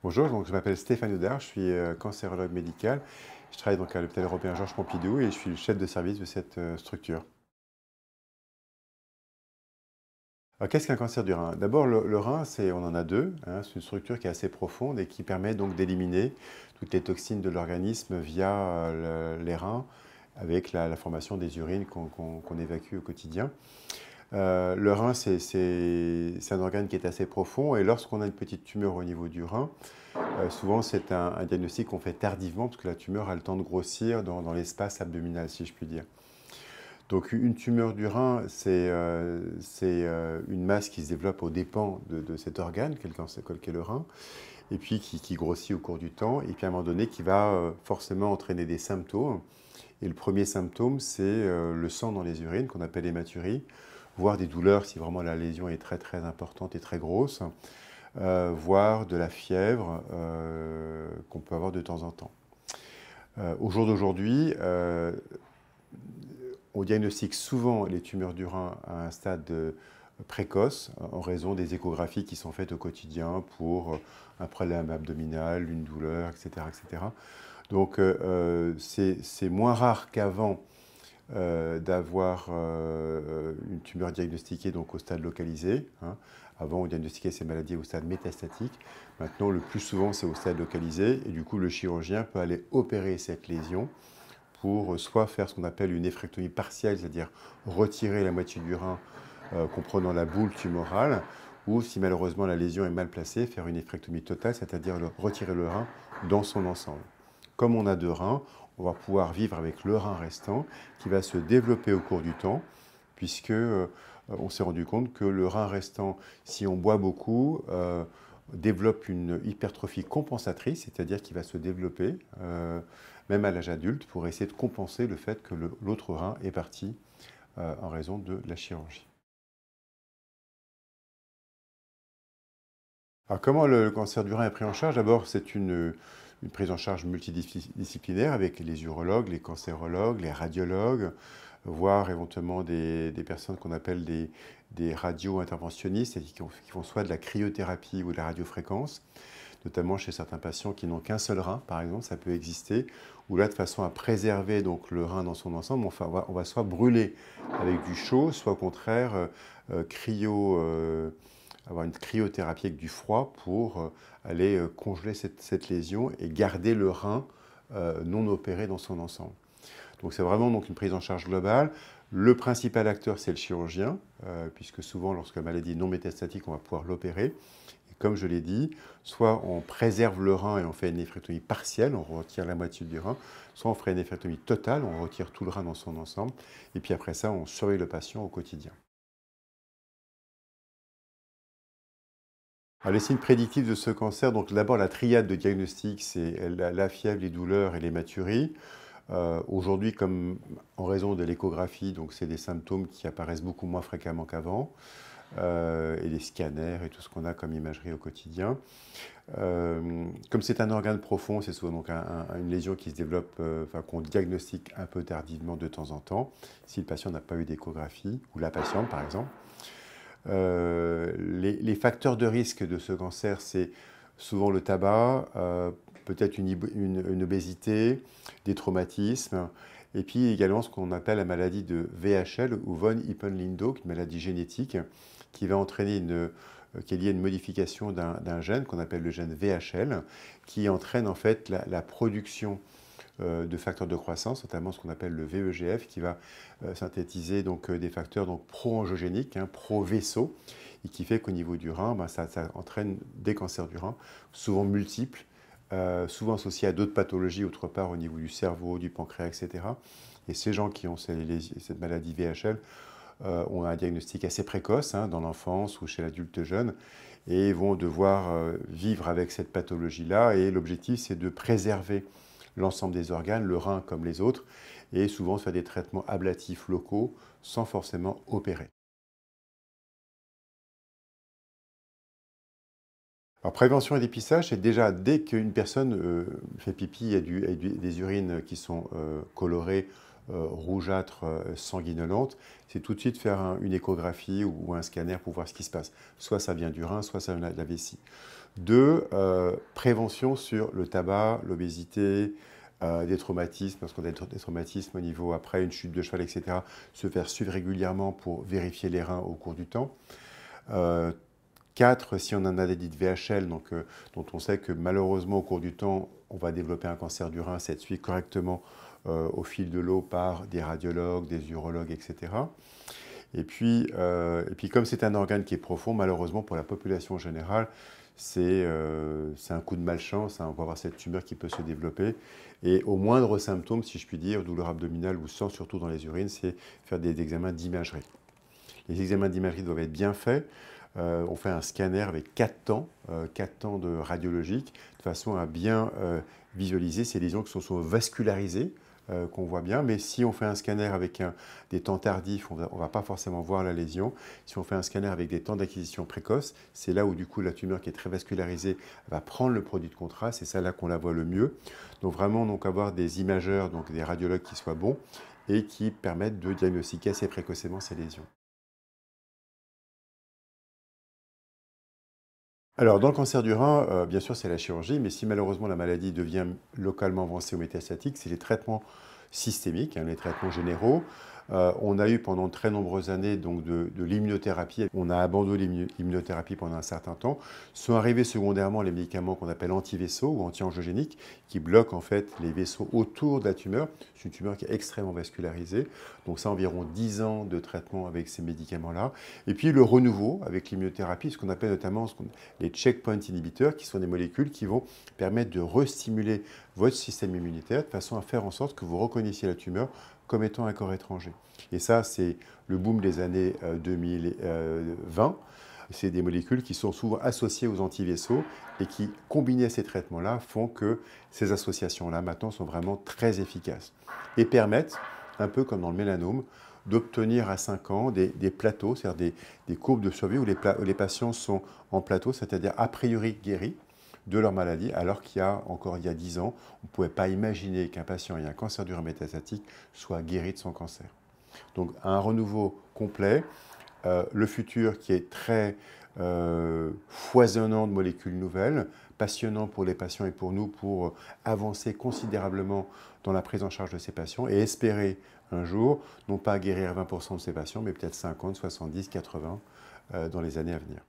Bonjour, donc je m'appelle Stéphane Houdard, je suis cancérologue médical. Je travaille donc à l'hôpital européen Georges Pompidou et je suis le chef de service de cette structure. Alors, qu'est-ce qu'un cancer du rein? D'abord, le rein, on en a deux, hein, c'est une structure qui est assez profonde et qui permet donc d'éliminer toutes les toxines de l'organisme via les reins avec la formation des urines qu'on évacue au quotidien. Le rein, c'est un organe qui est assez profond et lorsqu'on a une petite tumeur au niveau du rein, souvent, c'est un diagnostic qu'on fait tardivement parce que la tumeur a le temps de grossir dans l'espace abdominal, si je puis dire. Donc, une tumeur du rein, c'est une masse qui se développe aux dépens de cet organe, qu'est le rein, et puis qui grossit au cours du temps, et puis à un moment donné, qui va forcément entraîner des symptômes. Et le premier symptôme, c'est le sang dans les urines, qu'on appelle hématurie, voire des douleurs si vraiment la lésion est très très importante et très grosse, voire de la fièvre qu'on peut avoir de temps en temps. Au jour d'aujourd'hui, on diagnostique souvent les tumeurs du rein à un stade précoce en raison des échographies qui sont faites au quotidien pour un problème abdominal, une douleur, etc. etc. Donc c'est moins rare qu'avant d'avoir une tumeur diagnostiquée donc, au stade localisé. Hein. Avant, on diagnostiquait ces maladies au stade métastatique. Maintenant, le plus souvent, c'est au stade localisé. Et du coup, le chirurgien peut aller opérer cette lésion pour soit faire ce qu'on appelle une néphrectomie partielle, c'est-à-dire retirer la moitié du rein comprenant la boule tumorale, ou si malheureusement la lésion est mal placée, faire une néphrectomie totale, c'est-à-dire retirer le rein dans son ensemble. Comme on a deux reins, on va pouvoir vivre avec le rein restant qui va se développer au cours du temps, puisque on s'est rendu compte que le rein restant, si on boit beaucoup, développe une hypertrophie compensatrice, c'est-à-dire qu'il va se développer, même à l'âge adulte, pour essayer de compenser le fait que l'autre rein est parti en raison de la chirurgie. Alors, comment le cancer du rein est pris en charge? D'abord, c'est une prise en charge multidisciplinaire avec les urologues, les cancérologues, les radiologues, voire éventuellement des personnes qu'on appelle des radio-interventionnistes et qui font soit de la cryothérapie ou de la radiofréquence, notamment chez certains patients qui n'ont qu'un seul rein, par exemple, ça peut exister, où là, de façon à préserver donc, le rein dans son ensemble, enfin, on va soit brûler avec du chaud, soit au contraire avoir une cryothérapie avec du froid pour aller congeler cette lésion et garder le rein non opéré dans son ensemble. Donc c'est vraiment donc, une prise en charge globale. Le principal acteur, c'est le chirurgien, puisque souvent, lorsque la maladie est non métastatique, on va pouvoir l'opérer. Et comme je l'ai dit, soit on préserve le rein et on fait une néphrectomie partielle, on retire la moitié du rein, soit on ferait une néphrectomie totale, on retire tout le rein dans son ensemble, et puis après ça, on surveille le patient au quotidien. Alors, les signes prédictifs de ce cancer, donc d'abord la triade de diagnostic, c'est la fièvre, les douleurs et l'hématurie. Aujourd'hui, comme en raison de l'échographie, donc c'est des symptômes qui apparaissent beaucoup moins fréquemment qu'avant, et les scanners et tout ce qu'on a comme imagerie au quotidien. Comme c'est un organe profond, c'est souvent donc une lésion qui se développe, enfin, qu'on diagnostique un peu tardivement de temps en temps, si le patient n'a pas eu d'échographie, ou la patiente par exemple. Les facteurs de risque de ce cancer, c'est souvent le tabac, peut-être une obésité, des traumatismes, et puis également ce qu'on appelle la maladie de VHL ou von Hippel-Lindau, une maladie génétique qui va entraîner qui est liée à une modification d'un gène qu'on appelle le gène VHL, qui entraîne en fait la production de facteurs de croissance, notamment ce qu'on appelle le VEGF, qui va synthétiser donc, des facteurs donc, pro-angiogéniques, hein, pro-vaisseau, et qui fait qu'au niveau du rein, ben, ça entraîne des cancers du rein, souvent multiples, souvent associés à d'autres pathologies, autre part au niveau du cerveau, du pancréas, etc. Et ces gens qui ont cette maladie VHL ont un diagnostic assez précoce, hein, dans l'enfance ou chez l'adulte jeune, et vont devoir vivre avec cette pathologie-là. Et l'objectif, c'est de préserver l'ensemble des organes, le rein comme les autres, et souvent faire des traitements ablatifs locaux sans forcément opérer. Alors, prévention et dépistage, c'est déjà dès qu'une personne fait pipi et des urines qui sont colorées rougeâtre sanguinolente, c'est tout de suite faire une échographie ou un scanner pour voir ce qui se passe. Soit ça vient du rein, soit ça vient de la vessie. Deux, prévention sur le tabac, l'obésité, des traumatismes, parce qu'on a des traumatismes au niveau après une chute de cheval, etc. Se faire suivre régulièrement pour vérifier les reins au cours du temps. 4, si on a une maladie de VHL, dont on sait que malheureusement au cours du temps, on va développer un cancer du rein, c'est être suivi correctement au fil de l'eau par des radiologues, des urologues, etc. Et puis comme c'est un organe qui est profond, malheureusement pour la population générale, c'est un coup de malchance, hein. On va avoir cette tumeur qui peut se développer. Et au moindre symptôme, si je puis dire, douleur abdominale ou sang, surtout dans les urines, c'est faire des examens d'imagerie. Les examens d'imagerie doivent être bien faits. On fait un scanner avec 4 temps de radiologique, de façon à bien visualiser ces lésions qui sont souvent vascularisées, qu'on voit bien. Mais si on fait un scanner avec des temps tardifs, on ne va pas forcément voir la lésion. Si on fait un scanner avec des temps d'acquisition précoces, c'est là où du coup la tumeur qui est très vascularisée va prendre le produit de contraste, et c'est là qu'on la voit le mieux. Donc vraiment avoir des imageurs, donc des radiologues qui soient bons et qui permettent de diagnostiquer assez précocement ces lésions. Alors, dans le cancer du rein, bien sûr, c'est la chirurgie, mais si malheureusement la maladie devient localement avancée ou métastatique, c'est les traitements systémiques, hein, les traitements généraux. On a eu pendant de très nombreuses années donc, de l'immunothérapie. On a abandonné l'immunothérapie pendant un certain temps. Sont arrivés secondairement les médicaments qu'on appelle anti-vaisseaux ou anti-angiogéniques, qui bloquent en fait les vaisseaux autour de la tumeur. C'est une tumeur qui est extrêmement vascularisée. Donc ça, environ 10 ans de traitement avec ces médicaments-là. Et puis le renouveau avec l'immunothérapie, ce qu'on appelle notamment les checkpoint inhibiteurs, qui sont des molécules qui vont permettre de restimuler votre système immunitaire de façon à faire en sorte que vous reconnaissiez la tumeur comme étant un corps étranger. Et ça, c'est le boom des années 2020. C'est des molécules qui sont souvent associées aux antivaisseaux et qui, combinées à ces traitements-là, font que ces associations-là, maintenant, sont vraiment très efficaces et permettent, un peu comme dans le mélanome, d'obtenir à 5 ans des plateaux, c'est-à-dire des courbes de survie où les patients sont en plateau, c'est-à-dire a priori guéris de leur maladie, alors qu'il y a 10 ans, on ne pouvait pas imaginer qu'un patient ayant un cancer du rein métastatique soit guéri de son cancer. Donc un renouveau complet, le futur qui est très foisonnant de molécules nouvelles, passionnant pour les patients et pour nous pour avancer considérablement dans la prise en charge de ces patients et espérer un jour, non pas guérir 20% de ces patients, mais peut-être 50, 70, 80 dans les années à venir.